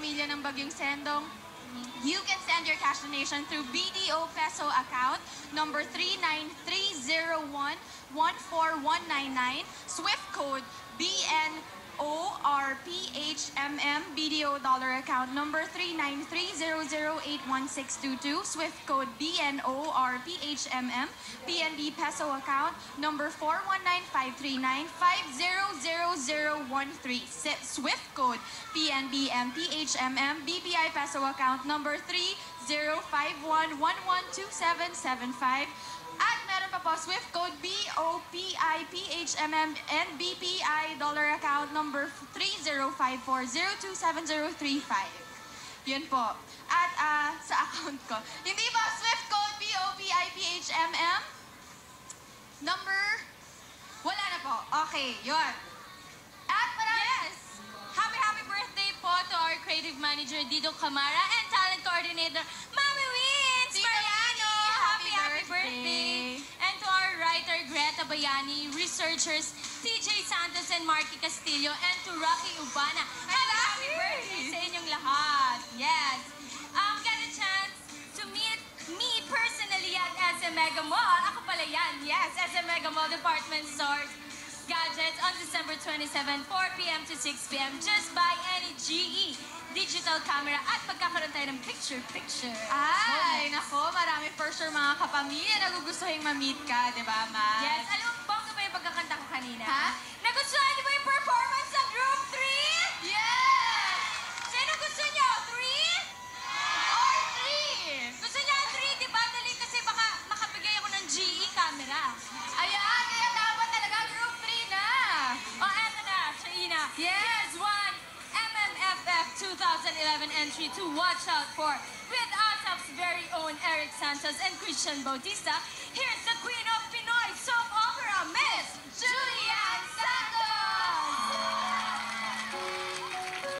pamilya ng Bagyong Sendong, you can send your cash donation through BDO Peso account number 39301-14199, SWIFT code BNORPHMM, BDO dollar account number 39300816222, SWIFT code BNORPHMM, PNB Peso account number 419539500013, SWIFT code PNB MPHMM, BPI Peso account number 3051112775. At meron pa po, SWIFT code BOPIPHMM and BPI dollar account number 3054027035. Yun po. At sa account ko. Hindi ba SWIFT code BOPIPHMM? Number? Wala na po. Okay, yun. At Yes! Happy birthday po to our creative manager, Dido Camara, and talent coordinator, Mami Wins Tita Mariano! Happy Happy birthday. birthday! And to our writer, Greta Bayani, researchers, TJ Santos and Marky Castillo, and to Rocky Ubana. Happy birthday sa inyong lahat! Yes! Get a chance to meet me personally at SM Mega Mall. Ako pala yan, yes, SM Mega Mall Department Stores Gadgets on December 27, 4 p.m. to 6 p.m. Just buy any GE digital camera at pagkakaroon tayo ng picture-picture. Ay, nako, marami for sure mga kapamilya na gugustuhin ma-meet ka, di ba, Ma? Yes, alam mo, bongga ba yung pagkakanta ko kanina? Ha? Nagustuhan niyo ba yung performance ng Group 3? Yes! Sino gusto niyo? 3? Or 3! Gusto niya 3, di ba? Dali kasi baka makabigay ako ng GE camera. Ayan, kaya dapat talaga group 3 na. O, eto na, Shaina. Yes. Here's one MMFF 2011 entry to watch out for with ASAP's very own Eric Santos and Christian Bautista. Here's the Queen